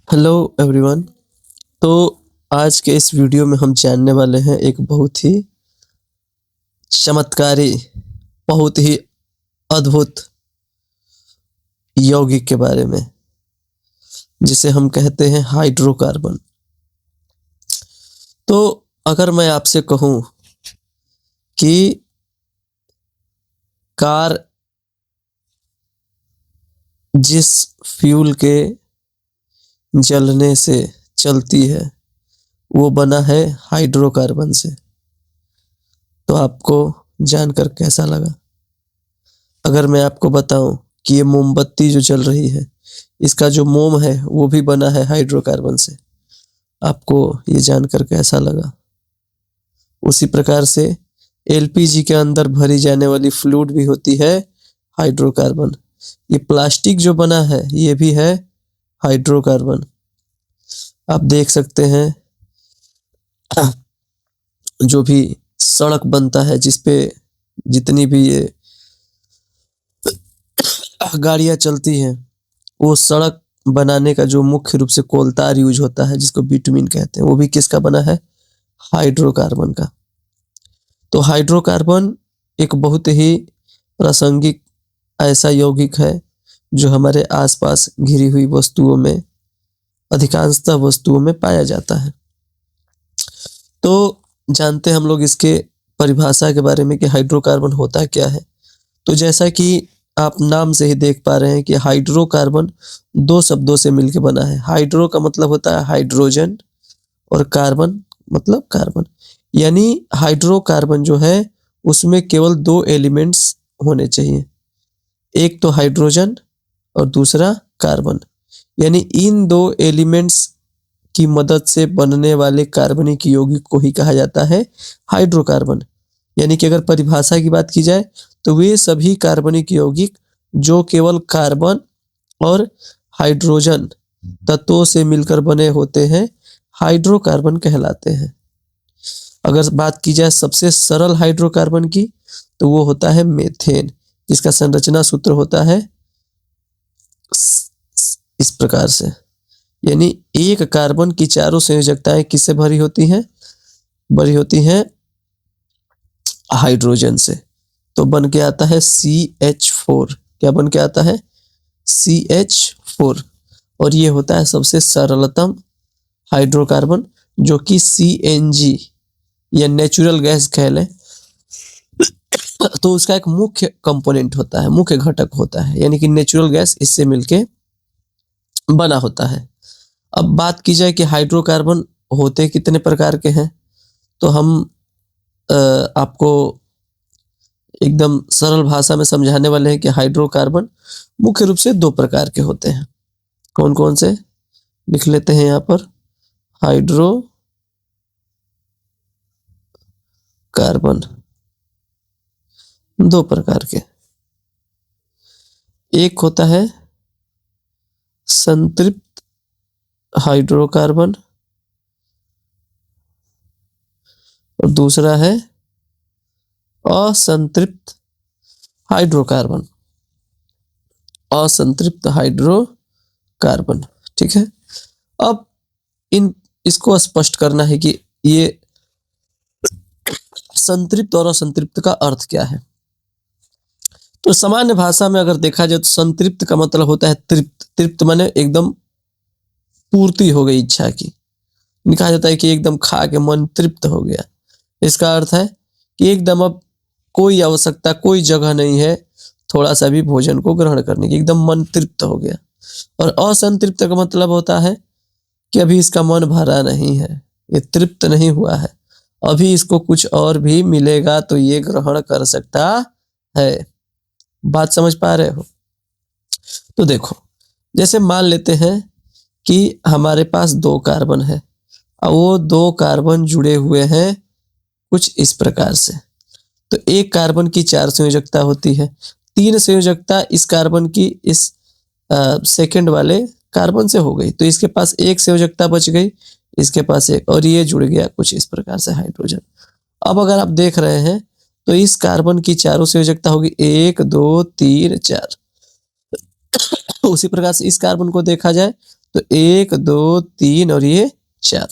Hello everyone. तो आज के इस वीडियो में हम जानने वाले हैं एक बहुत ही चमत्कारी, बहुत ही अद्भुत यौगिक के बारे में, जिसे हम कहते हैं हाइड्रोकार्बन। तो अगर मैं आपसे कहूं कि कार जिस फ्यूल के जलने से चलती है वो बना है हाइड्रोकार्बन से, तो आपको जानकर कैसा लगा? अगर मैं आपको बताऊं कि ये मोमबत्ती जो जल रही है, इसका जो मोम है वो भी बना है हाइड्रोकार्बन से, आपको ये जानकर कैसा लगा? उसी प्रकार से एलपीजी के अंदर भरी जाने वाली फ्लूइड भी होती है हाइड्रोकार्बन। ये प्लास्टिक जो बना है ये भी है हाइड्रोकार्बन। आप देख सकते हैं जो भी सड़क बनता है, जिसपे जितनी भी ये गाड़ियां चलती हैं, वो सड़क बनाने का जो मुख्य रूप से कोलतार यूज होता है, जिसको बिटुमिन कहते हैं, वो भी किसका बना है? हाइड्रोकार्बन का। तो हाइड्रोकार्बन एक बहुत ही प्रासंगिक ऐसा यौगिक है जो हमारे आसपास घिरी हुई वस्तुओं में, अधिकांशतः वस्तुओं में पाया जाता है। तो जानते हैं हम लोग इसके परिभाषा के बारे में कि हाइड्रोकार्बन होता क्या है। तो जैसा कि आप नाम से ही देख पा रहे हैं कि हाइड्रोकार्बन दो शब्दों से मिलकर बना है। हाइड्रो का मतलब होता है हाइड्रोजन और कार्बन मतलब कार्बन, यानी हाइड्रोकार्बन जो है उसमें केवल दो एलिमेंट्स होने चाहिए, एक तो हाइड्रोजन और दूसरा कार्बन। यानी इन दो एलिमेंट्स की मदद से बनने वाले कार्बनिक यौगिक को ही कहा जाता है हाइड्रोकार्बन। यानी कि अगर परिभाषा की बात की जाए तो वे सभी कार्बनिक यौगिक जो केवल कार्बन और हाइड्रोजन तत्वों से मिलकर बने होते हैं, हाइड्रोकार्बन कहलाते हैं। अगर बात की जाए सबसे सरल हाइड्रोकार्बन की, तो वो होता है मेथेन, जिसका संरचना सूत्र होता है इस प्रकार से। यानी एक कार्बन की चारों संयोजकताएं किससे भरी होती हैं? भरी होती हैं हाइड्रोजन से। तो बन के आता है CH4। क्या बन के आता है? CH4। और ये होता है सबसे सरलतम हाइड्रोकार्बन, जो कि CNG या नेचुरल गैस कह लें, तो उसका एक मुख्य कंपोनेंट होता है, मुख्य घटक होता है। यानी कि नेचुरल गैस इससे मिलके बना होता है। अब बात की जाए कि हाइड्रोकार्बन होते कितने प्रकार के हैं, तो हम आपको एकदम सरल भाषा में समझाने वाले हैं कि हाइड्रोकार्बन मुख्य रूप से दो प्रकार के होते हैं। कौन कौन से? लिख लेते हैं यहाँ पर। हाइड्रोकार्बन दो प्रकार के, एक होता है संतृप्त हाइड्रोकार्बन और दूसरा है असंतृप्त हाइड्रोकार्बन। असंतृप्त हाइड्रोकार्बन, ठीक है। अब इसको स्पष्ट करना है कि ये संतृप्त और असंतृप्त का अर्थ क्या है। तो सामान्य भाषा में अगर देखा जाए तो संतृप्त का मतलब होता है तृप्त। तृप्त माने एकदम पूर्ति हो गई इच्छा की। कहा जाता है कि एकदम खा के मन तृप्त हो गया। इसका अर्थ है कि एकदम अब कोई आवश्यकता, कोई जगह नहीं है थोड़ा सा भी भोजन को ग्रहण करने की, एकदम मन तृप्त हो गया। और असंतृप्त का मतलब होता है कि अभी इसका मन भरा नहीं है, ये तृप्त नहीं हुआ है, अभी इसको कुछ और भी मिलेगा तो ये ग्रहण कर सकता है। बात समझ पा रहे हो? तो देखो, जैसे मान लेते हैं कि हमारे पास दो कार्बन है और वो दो कार्बन जुड़े हुए हैं कुछ इस प्रकार से। तो एक कार्बन की चार संयोजकता होती है, तीन संयोजकता इस कार्बन की इस सेकंड वाले कार्बन से हो गई, तो इसके पास एक संयोजकता बच गई, इसके पास एक, और ये जुड़ गया कुछ इस प्रकार से हाइड्रोजन। अब अगर आप देख रहे हैं तो इस कार्बन की चारों संयोजकता होगी 1 2 3 4। उसी प्रकार से इस कार्बन को देखा जाए तो 1 2 3 और ये 4,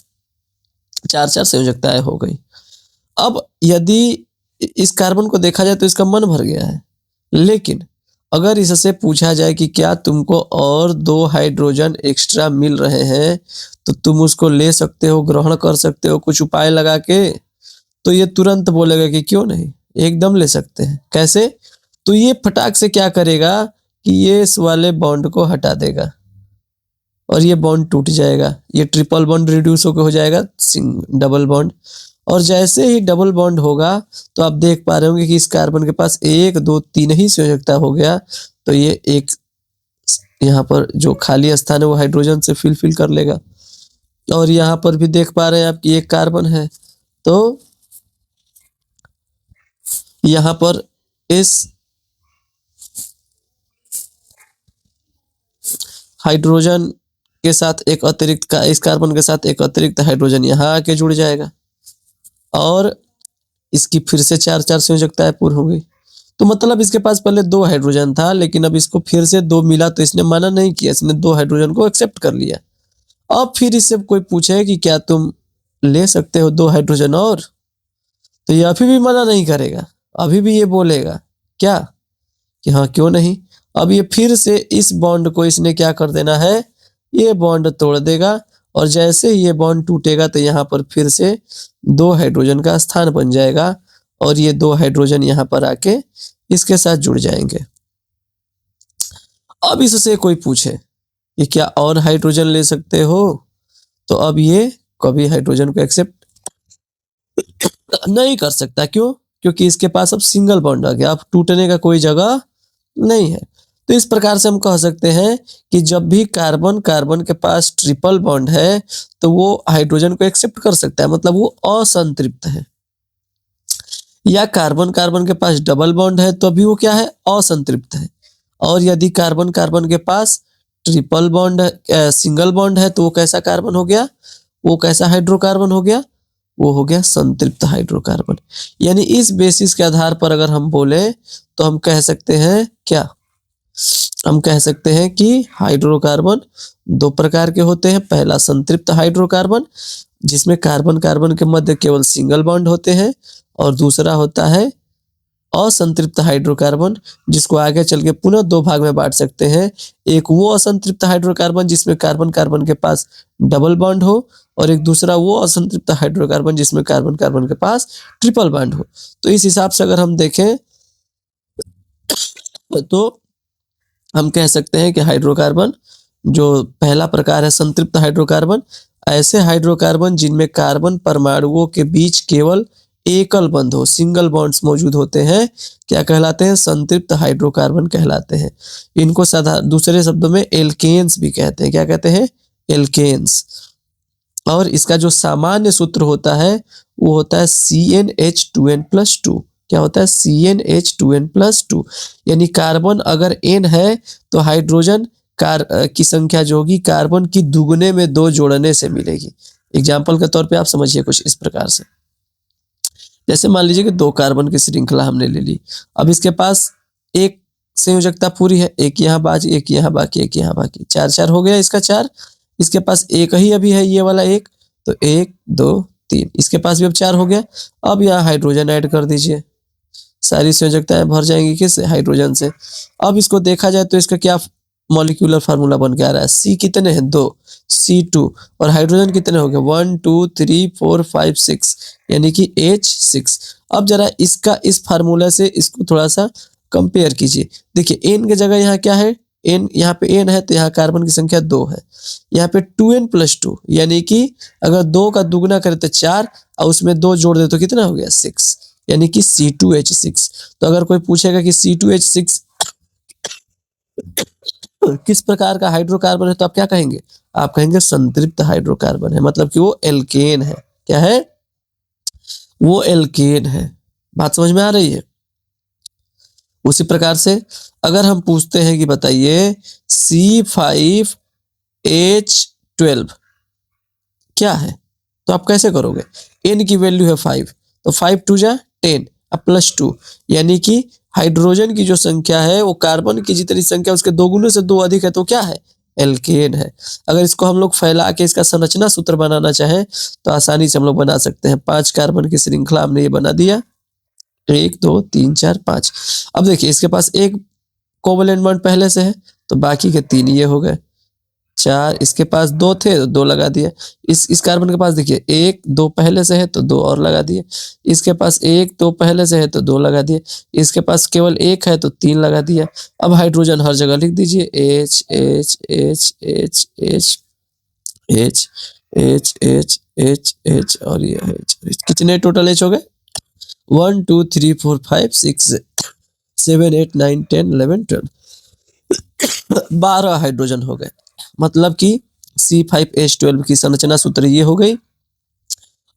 4 संयोजकताएं हो गई। अब यदि इस कार्बन को देखा जाए तो इसका मन भर गया है, लेकिन अगर इससे पूछा जाए कि क्या तुमको और 2 हाइड्रोजन एक्स्ट्रा मिल रहे हैं तो तुम उसको ले सकते हो, ग्रहण कर सकते हो कुछ उपाय लगा के, तो ये तुरंत बोलेगा कि क्यों नहीं, एकदम ले सकते हैं। कैसे? तो ये फटाक से क्या करेगा कि ये इस वाले बॉन्ड को हटा देगा और ये बॉन्ड टूट जाएगा, ये ट्रिपल बॉन्ड रिड्यूस होकर हो जाएगा डबल बॉन्ड। और जैसे ही डबल बॉन्ड होगा तो आप देख पा रहे होंगे कि इस कार्बन के पास 1 2 3 ही संयोजकता हो गया, तो ये एक यहाँ पर जो खाली स्थान है वो हाइड्रोजन से फिल कर लेगा। और यहाँ पर भी देख पा रहे हैं आप कि एक कार्बन है, तो यहाँ पर इस हाइड्रोजन के साथ एक अतिरिक्त इस कार्बन के साथ एक अतिरिक्त हाइड्रोजन यहाँ आके जुड़ जाएगा और इसकी फिर से 4 संयोजकताएं पूर्ण हो गई। तो मतलब इसके पास पहले 2 हाइड्रोजन था, लेकिन अब इसको फिर से 2 मिला तो इसने मना नहीं किया, इसने 2 हाइड्रोजन को एक्सेप्ट कर लिया। अब फिर इससे कोई पूछे कि क्या तुम ले सकते हो 2 हाइड्रोजन और, तो ये अभी भी मना नहीं करेगा, अभी भी ये बोलेगा क्या कि हाँ क्यों नहीं। अब ये फिर से इस बॉन्ड को इसने क्या कर देना है, ये बॉन्ड तोड़ देगा और जैसे ही ये बॉन्ड टूटेगा तो यहाँ पर फिर से 2 हाइड्रोजन का स्थान बन जाएगा और ये 2 हाइड्रोजन यहाँ पर आके इसके साथ जुड़ जाएंगे। अब इससे कोई पूछे कि क्या और हाइड्रोजन ले सकते हो, तो अब ये कभी हाइड्रोजन को एक्सेप्ट नहीं कर सकता। क्यों? क्योंकि इसके पास अब सिंगल बॉन्ड आ गया, अब टूटने का कोई जगह नहीं है। तो इस प्रकार से हम कह सकते हैं कि जब भी कार्बन कार्बन के पास ट्रिपल बॉन्ड है तो वो हाइड्रोजन को एक्सेप्ट कर सकता है, मतलब वो असंतृप्त है। या कार्बन कार्बन के पास डबल बॉन्ड है तो भी वो क्या है, असंतृप्त है। और यदि कार्बन कार्बन के पास ट्रिपल बॉन्ड सिंगल बॉन्ड है तो वो कैसा कार्बन हो गया, वो कैसा हाइड्रोकार्बन हो गया, वो हो गया संतृप्त हाइड्रोकार्बन। यानी इस बेसिस के आधार पर अगर हम बोले तो हम कह सकते हैं क्या, हम कह सकते हैं कि हाइड्रोकार्बन 2 प्रकार के होते हैं। पहला संतृप्त हाइड्रोकार्बन जिसमें कार्बन कार्बन के मध्य केवल सिंगल बॉन्ड होते हैं, और दूसरा होता है असंतृप्त हाइड्रोकार्बन जिसको आगे चल के पुनः 2 भाग में बांट सकते हैं। एक वो असंतृप्त हाइड्रोकार्बन जिसमें कार्बन कार्बन के पास डबल बॉन्ड हो, और एक दूसरा वो असंतृप्त हाइड्रोकार्बन जिसमें कार्बन कार्बन के पास ट्रिपल बॉन्ड हो। तो इस हिसाब से अगर हम देखें तो हम कह सकते हैं कि हाइड्रोकार्बन जो पहला प्रकार है संतृप्त हाइड्रोकार्बन, ऐसे हाइड्रोकार्बन जिनमें कार्बन परमाणुओं के बीच केवल एकल बंध हो, सिंगल बॉन्ड्स मौजूद होते हैं, क्या कहलाते हैं, संतृप्त हाइड्रोकार्बन कहलाते हैं। इनको दूसरे शब्दों में एल्केन्स भी कहते हैं। क्या कहते हैं? एल्केन्स। और इसका जो सामान्य सूत्र होता है वो होता है CnH2n+2। क्या होता है? CnH2n+2। यानी कार्बन अगर n है तो हाइड्रोजन की संख्या जो होगी कार्बन की दुगने में 2 जोड़ने से मिलेगी। एग्जाम्पल के तौर पे आप समझिए कुछ इस प्रकार से, जैसे मान लीजिए कि 2 कार्बन की श्रृंखला हमने ले ली। अब इसके पास एक संयोजकता पूरी है, एक यहाँ बाकी, एक यहाँ बाकी, एक यहाँ बाकी, 4 हो गया इसका 4। इसके पास एक ही अभी है, ये वाला एक, तो 1 2 3, इसके पास भी अब 4 हो गया। अब यहाँ हाइड्रोजन ऐड कर दीजिए, सारी संयोजकताएं भर जाएंगी किस, हाइड्रोजन से। अब इसको देखा जाए तो इसका क्या मॉलिक्यूलर फार्मूला बन के आ रहा है, C कितने हैं, 2, C2, और हाइड्रोजन कितने हो गए, 1 2 3 4 5 6, यानी कि H6। अब जरा इसका इस फार्मूला से इसको थोड़ा सा कंपेयर कीजिए। देखिए n की जगह यहाँ क्या है, n यहाँ पे n है तो यहाँ कार्बन की संख्या 2 है, यहाँ पे 2n+2, यानी कि अगर 2 का दुगना करें तो 4 और उसमें 2 जोड़ दे तो कितना हो गया, 6, यानी कि C2H6। तो अगर कोई पूछेगा कि C2H6 किस प्रकार का हाइड्रोकार्बन है तो आप क्या कहेंगे, आप कहेंगे संतृप्त हाइड्रोकार्बन है, मतलब कि वो एल्केन है। क्या है? वो एल्केन है। बात समझ में आ रही है? उसी प्रकार से अगर हम पूछते हैं कि बताइए C5H12 क्या है, तो आप कैसे करोगे, n की वैल्यू है 5, तो 5 2 जा 10 अब +2, यानी कि हाइड्रोजन की जो संख्या है वो कार्बन की जितनी संख्या उसके 2 गुने से 2 अधिक है, तो क्या है, एल्केन है। अगर इसको हम लोग फैला के इसका संरचना सूत्र बनाना चाहें तो आसानी से हम लोग बना सकते हैं। 5 कार्बन की श्रृंखला हमने ये बना दिया, 1 2 3 4 5। अब देखिए इसके पास एक कोवलेंट बॉन्ड पहले से है तो बाकी के 3 ये हो गए, 4 इसके पास 2 थे तो 2 लगा दिए। इस कार्बन के पास देखिए 1 2 पहले से है तो 2 और लगा दिए। इसके पास 1 2 पहले से है तो 2 लगा दिए। इसके पास केवल 1 है तो 3 लगा दिया। अब हाइड्रोजन हर जगह लिख दीजिए, H H H H H H H H H H और ये H। कितने टोटल H हो गए? 1 2 3 4 5 6 7 8 9 10 11 12। 12 हाइड्रोजन हो गए। मतलब कि C5H12 की संरचना सूत्र ये हो गई।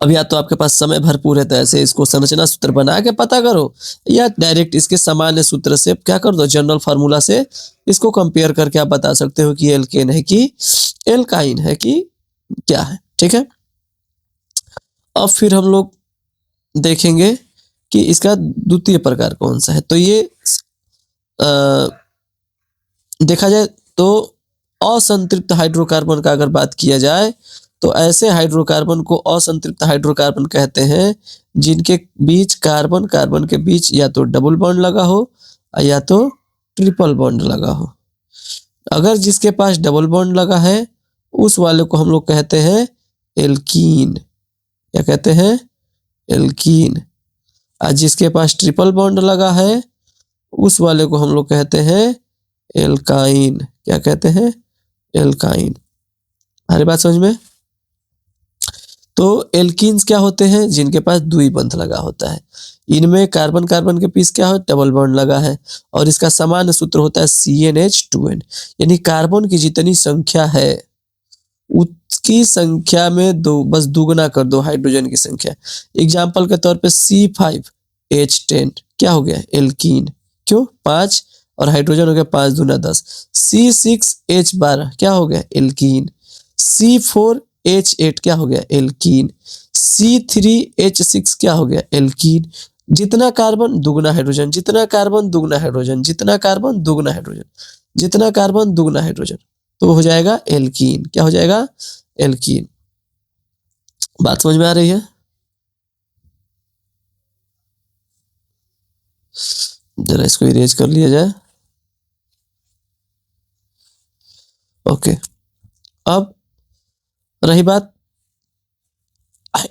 अब या तो आपके पास समय भरपूर है तो ऐसे इसको संरचना सूत्र बना के पता करो, या डायरेक्ट इसके सामान्य सूत्र से क्या कर दो, जनरल फार्मूला से इसको कंपेयर करके आप बता सकते हो कि एल्केन है कि एल्काइन है कि क्या है। ठीक है, अब फिर हम लोग देखेंगे कि इसका द्वितीय प्रकार कौन सा है। तो ये देखा जाए तो असंतृप्त हाइड्रोकार्बन का अगर बात किया जाए तो ऐसे हाइड्रोकार्बन को असंतृप्त हाइड्रोकार्बन कहते हैं जिनके बीच कार्बन कार्बन के बीच या तो डबल बॉन्ड लगा हो या तो ट्रिपल बॉन्ड लगा हो। अगर जिसके पास डबल बॉन्ड लगा है उस वाले को हम लोग कहते हैं एल्कीन। क्या कहते हैं? एल्कीन। और जिसके पास ट्रिपल बॉन्ड लगा है उस वाले को हम लोग कहते हैं एल्काइन। क्या कहते हैं? एल्काइन। हमारी बात समझ में? तो एल्कीन्स क्या होते हैं? जिनके पास द्विबंध लगा होता है। इनमें कार्बन कार्बन के बीच क्या हो, डबल बॉन्ड लगा है और इसका सामान्य सूत्र होता है CnH2n। यानी कार्बन की जितनी संख्या है उसकी संख्या में बस दुगना कर दो हाइड्रोजन की संख्या। एग्जाम्पल के तौर पे C5H10 क्या हो गया? एल्कीन। क्यों? 5 और हाइड्रोजन हो गया 5 दूना 10। C6H12 क्या हो गया? एल्कीन। C4H8 क्या हो गया? एल्कीन। C3H6 क्या हो गया? एल्कीन। जितना कार्बन दुगना हाइड्रोजन, जितना कार्बन दुगना हाइड्रोजन, जितना कार्बन दुगना हाइड्रोजन, जितना कार्बन दुगना हाइड्रोजन, तो हो जाएगा एल्कीन। क्या हो जाएगा? एल्कीन। बात समझ में आ रही है? जरा इसको इरेज कर लिया जाए। ओके, अब रही बात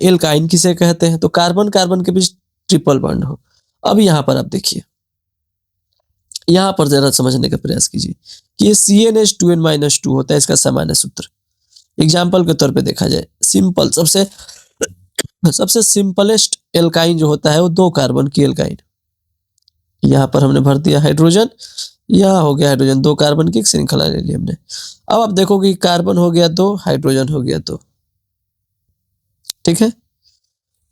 एल्काइन किसे कहते हैं। तो कार्बन कार्बन के बीच ट्रिपल बॉन्ड हो। अब यहां पर आप देखिए, यहां पर जरा समझने का प्रयास कीजिए कि ये CnH2n-2 होता है इसका सामान्य सूत्र। एग्जाम्पल के तौर पे देखा जाए, सिंपल सबसे सिंपलेस्ट एल्काइन जो होता है वो 2 कार्बन की एल्काइन। यहां पर हमने भर दिया हाइड्रोजन, यहां हो गया हाइड्रोजन, 2 कार्बन की एक श्रृंखला ले ली हमने। अब आप देखो कि कार्बन हो गया 2, हाइड्रोजन हो गया 2। ठीक है,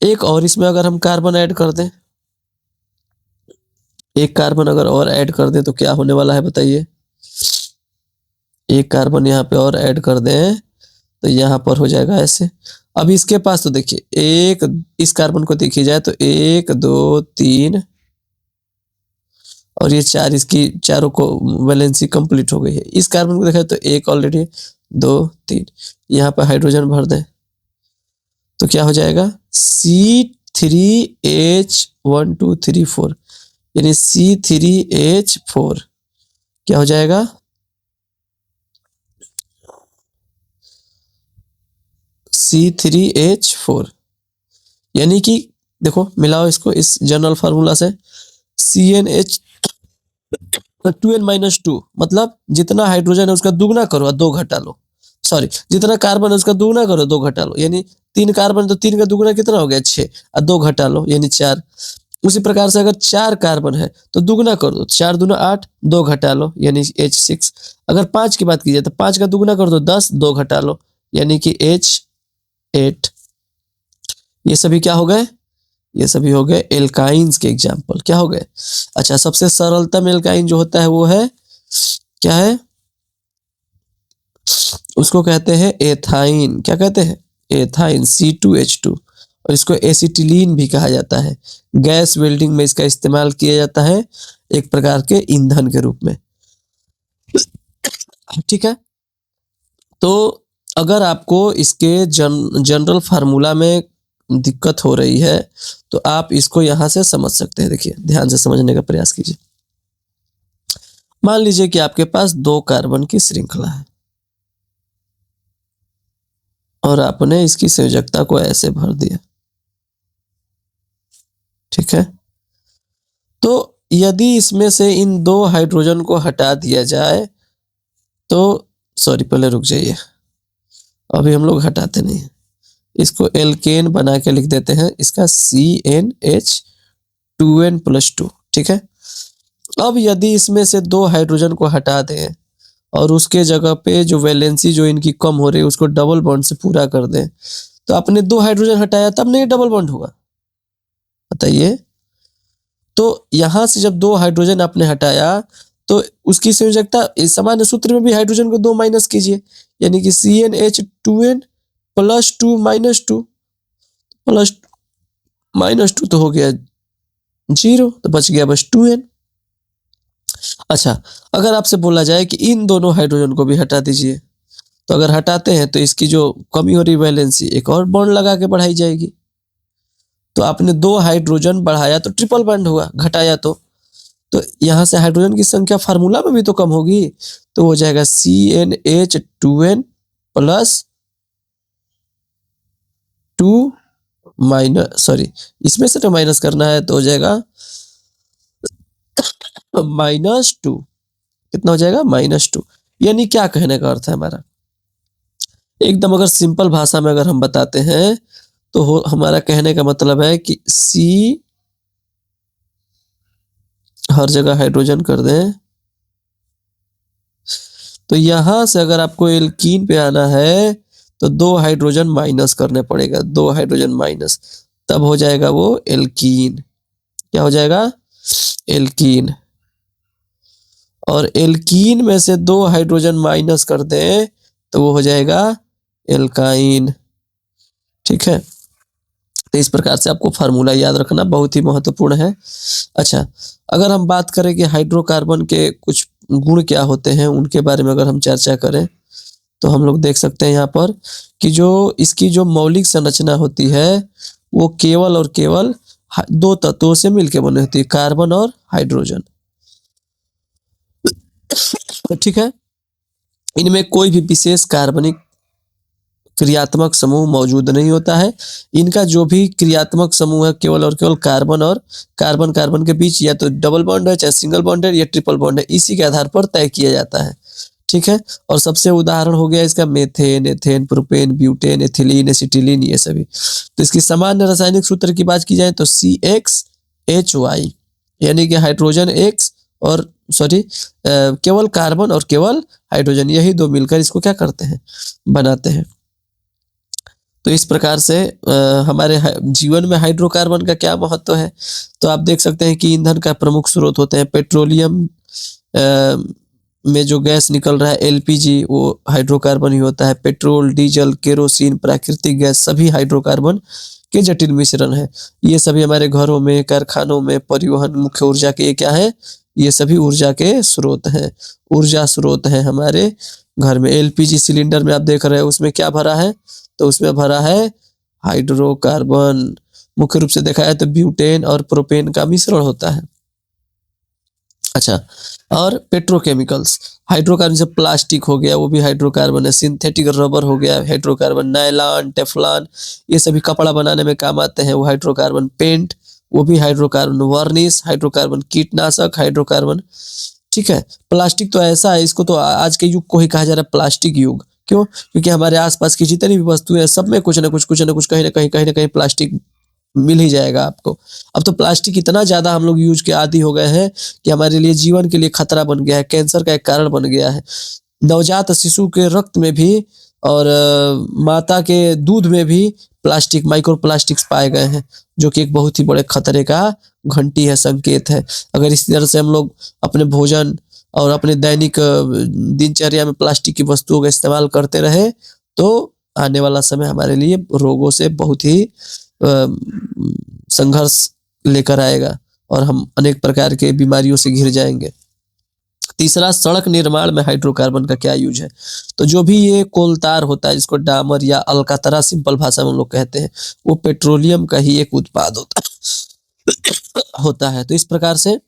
एक और इसमें अगर हम कार्बन ऐड कर दें, एक कार्बन अगर और ऐड कर दें तो क्या होने वाला है बताइए। एक कार्बन यहाँ पे और ऐड कर दें तो यहाँ पर हो जाएगा ऐसे। अब इसके पास तो देखिए एक, इस कार्बन को देखी जाए तो 1 2 3 और ये 4, इसकी चारों को वैलेंसी कंप्लीट हो गई है। इस कार्बन को देखा तो 1 ऑलरेडी, 2 3, यहाँ पर हाइड्रोजन भर दें तो क्या हो जाएगा? C3H1 2 3 4 यानी C3H4 क्या हो जाएगा? C3H4 यानी कि देखो मिलाओ इसको इस जनरल फार्मूला से, CnH2n-2 मतलब जितना हाइड्रोजन है उसका दुगना करो और 2 घटा लो। सॉरी, जितना कार्बन है उसका दुगना करो 2 घटा लो, यानी 3 कार्बन तो 3 का दुगना कितना हो गया? 6 और 2 घटा लो यानी 4। उसी प्रकार से अगर 4 कार्बन है तो दुगना कर दो, 4 दूना 8, 2 घटा लो यानी H6। अगर 5 की बात की जाए तो 5 का दुगना कर दो 10, 2 घटा लो यानी कि H8। ये सभी क्या हो गए? ये सभी हो गए एल्काइंस के एग्जाम्पल। क्या हो गए? अच्छा, सबसे सरलतम एल्काइन जो होता है वो है क्या है? उसको कहते हैं एथाइन। क्या कहते हैं? Ethyne, C2H2। और इसको एसिटिलीन भी कहा जाता है। गैस वेल्डिंग में इसका इस्तेमाल किया जाता है एक प्रकार के ईंधन के रूप में। ठीक है, तो अगर आपको इसके जनरल फार्मूला में दिक्कत हो रही है तो आप इसको यहां से समझ सकते हैं। देखिए, ध्यान से समझने का प्रयास कीजिए। मान लीजिए कि आपके पास 2 कार्बन की श्रृंखला है और आपने इसकी संयोजकता को ऐसे भर दिया, ठीक है। तो यदि इसमें से इन 2 हाइड्रोजन को हटा दिया जाए तो सॉरी, पहले रुक जाइए, अभी हम लोग हटाते नहीं हैं। इसको एल्केन बना के लिख देते हैं, इसका CnH2n+2, ठीक है। अब यदि इसमें से 2 हाइड्रोजन को हटा दें और उसके जगह पे जो वैलेंसी जो इनकी कम हो रही है उसको डबल बॉन्ड से पूरा कर दें, तो आपने 2 हाइड्रोजन हटाया तब नहीं डबल बॉन्ड होगा, बताइए। तो यहां से जब 2 हाइड्रोजन आपने हटाया तो उसकी संयोजकता इस सामान्य सूत्र में भी हाइड्रोजन को 2 माइनस कीजिए, यानी कि CnH2n+2 -2 प्लस -2 तो हो गया 0, तो बच गया बस 2n। अच्छा, अगर आपसे बोला जाए कि इन दोनों हाइड्रोजन को भी हटा दीजिए, तो अगर हटाते हैं तो इसकी जो कमी हो रही वैलेंसी एक और बॉन्ड लगा के बढ़ाई जाएगी। तो आपने 2 हाइड्रोजन बढ़ाया तो ट्रिपल बॉन्ड हुआ, घटाया तो यहां से हाइड्रोजन की संख्या फार्मूला में भी तो कम होगी, तो हो जाएगा CnH2n+2 सॉरी, इसमें से तो माइनस करना है तो हो जाएगा -2। कितना हो जाएगा? -2। यानी क्या कहने का अर्थ है हमारा, एकदम अगर सिंपल भाषा में अगर हम बताते हैं तो हमारा कहने का मतलब है कि C हर जगह हाइड्रोजन कर दें, तो यहां से अगर आपको एल्कीन पे आना है तो 2 हाइड्रोजन माइनस करने पड़ेगा, 2 हाइड्रोजन माइनस, तब हो जाएगा वो एल्कीन। क्या हो जाएगा? एल्कीन। और एल्कीन में से 2 हाइड्रोजन माइनस कर दें तो वो हो जाएगा एल्काइन, ठीक है। तो इस प्रकार से आपको फार्मूला याद रखना बहुत ही महत्वपूर्ण है। अच्छा, अगर हम बात करें कि हाइड्रोकार्बन के कुछ गुण क्या होते हैं उनके बारे में अगर हम चर्चा करें तो हम लोग देख सकते हैं यहाँ पर कि जो इसकी जो मौलिक संरचना होती है वो केवल और केवल 2 तत्वों से मिलकर बनी होती है, कार्बन और हाइड्रोजन, ठीक है। इनमें कोई भी विशेष कार्बनिक क्रियात्मक समूह मौजूद नहीं होता है। इनका जो भी क्रियात्मक समूह है केवल और केवल कार्बन और कार्बन कार्बन के बीच या तो डबल बॉन्ड है, चाहे सिंगल बॉन्ड है या ट्रिपल बॉन्ड है, इसी के आधार पर तय किया जाता है, ठीक है। और सबसे उदाहरण हो गया इसका methane, ethane, propane, butane, ethylene, acetylene, ये सभी। तो इसकी सामान्य रासायनिक सूत्र की बात की जाए तो CXHY, यानी कि हाइड्रोजन X और केवल कार्बन और केवल हाइड्रोजन, यही 2 मिलकर इसको क्या करते हैं? बनाते हैं। तो इस प्रकार से हमारे जीवन में हाइड्रोकार्बन का क्या महत्व है, तो आप देख सकते हैं कि ईंधन का प्रमुख स्रोत होते हैं। पेट्रोलियम में जो गैस निकल रहा है LPG, वो हाइड्रोकार्बन ही होता है। पेट्रोल, डीजल, केरोसिन, प्राकृतिक गैस, सभी हाइड्रोकार्बन के जटिल मिश्रण है। ये सभी हमारे घरों में, कारखानों में, परिवहन, मुख्य ऊर्जा के क्या है? ये सभी ऊर्जा के स्रोत हैं, ऊर्जा स्रोत हैं हमारे घर में। LPG सिलेंडर में आप देख रहे हैं उसमें क्या भरा है? तो उसमें भरा है हाइड्रोकार्बन। मुख्य रूप से देखा है तो ब्यूटेन और प्रोपेन का मिश्रण होता है। अच्छा, और पेट्रोकेमिकल्स, हाइड्रोकार्बन से प्लास्टिक हो गया, वो भी हाइड्रोकार्बन है। सिंथेटिक रबर हो गया हाइड्रोकार्बन, नायलॉन, टेफ्लॉन, ये सभी कपड़ा बनाने में काम आते हैं, वो हाइड्रोकार्बन। पेंट, वो भी हाइड्रोकार्बन। वर्निश, हाइड्रोकार्बन। कीटनाशक, हाइड्रोकार्बन, ठीक है। प्लास्टिक तो ऐसा है, इसको तो आज के युग को ही कहा जा रहा है प्लास्टिक युग। क्यों? क्योंकि हमारे आसपास की जितनी भी वस्तुएं हैं सब में कुछ ना कुछ कहीं ना कहीं प्लास्टिक मिल ही जाएगा आपको। अब तो प्लास्टिक इतना ज्यादा हम लोग यूज के आदी हो गए हैं कि हमारे लिए जीवन के लिए खतरा बन गया है, कैंसर का एक कारण बन गया है। नवजात शिशु के रक्त में भी और माता के दूध में भी प्लास्टिक, माइक्रो प्लास्टिक्स पाए गए हैं, जो कि एक बहुत ही बड़े खतरे का घंटी है, संकेत है। अगर इस तरह से हम लोग अपने भोजन और अपने दैनिक दिनचर्या में प्लास्टिक की वस्तुओं का इस्तेमाल करते रहे तो आने वाला समय हमारे लिए रोगों से बहुत ही संघर्ष लेकर आएगा और हम अनेक प्रकार के बीमारियों से घिर जाएंगे। तीसरा, सड़क निर्माण में हाइड्रोकार्बन का क्या यूज है। तो जो भी ये कोलतार होता है, जिसको डामर या अलकतरा सिंपल भाषा में हम लोग कहते हैं, वो पेट्रोलियम का ही एक उत्पाद होता है। तो इस प्रकार से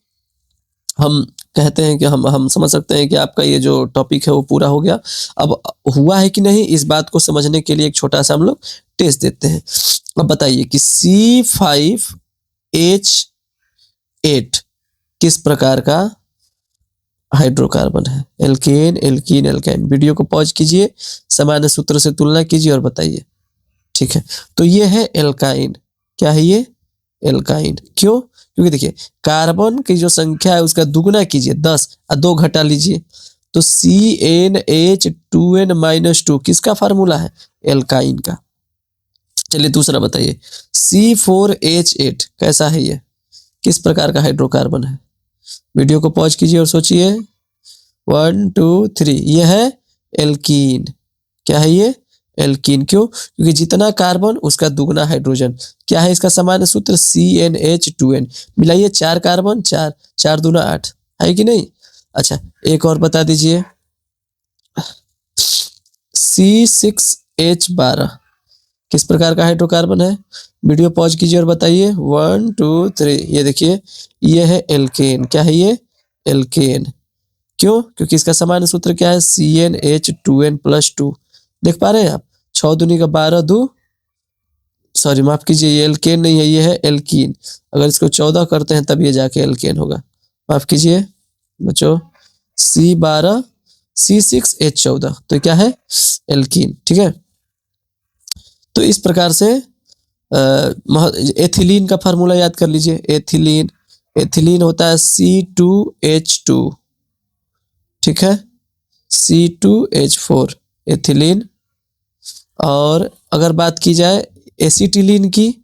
हम कहते हैं कि हम समझ सकते हैं कि आपका ये जो टॉपिक है वो पूरा हो गया। अब हुआ है कि नहीं, इस बात को समझने के लिए एक छोटा सा हम लोग टेस्ट देते हैं। अब बताइए कि C5H8 किस प्रकार का हाइड्रोकार्बन है। Alkane, alkene, alkyne. वीडियो को पॉज कीजिए, सामान्य सूत्र से तुलना कीजिए और बताइए। ठीक है, तो ये है एल्काइन। क्या है ये? एल्काइन। क्यों? क्योंकि देखिए, कार्बन की जो संख्या है उसका दुगुना कीजिए, 10 और 2 घटा लीजिए, तो CnH2n-2 किसका फार्मूला है? एल्काइन का। चलिए दूसरा बताइए, C4H8 कैसा है ये? किस प्रकार का हाइड्रोकार्बन है? वीडियो को पॉज कीजिए और सोचिए। 1 2 3, ये है एल्कीन। क्या है ये? एल्कीन। क्यों? क्योंकि जितना कार्बन उसका दुगना हाइड्रोजन। क्या है इसका सामान्य सूत्र? CnH2n। मिलाइए 4 कार्बन, 4 4 दूना 8, है कि नहीं? अच्छा, एक और बता दीजिए, C6H12 किस प्रकार का हाइड्रोकार्बन है? वीडियो पॉज कीजिए और बताइए। 1 2 3, ये देखिए, ये है एल्केन। क्या है ये? एल्केन। क्यों? क्योंकि इसका सामान्य सूत्र क्या है? CnH2n+2। देख पा रहे हैं आप? 6 दूनी का 12, 2, सॉरी माफ कीजिए, ये एल्केन नहीं है, ये है एल्कीन। अगर इसको 14 करते हैं तब ये जाके एल्केन होगा। माफ कीजिए बच्चों, C12 C6H14, तो क्या है? एल्कीन। ठीक है, तो इस प्रकार से एथिलीन का फार्मूला याद कर लीजिए। एथिलीन, एथिलीन होता है C2H2। ठीक है, C2H4 एथिलीन। और अगर बात की जाए एसिटिलीन की,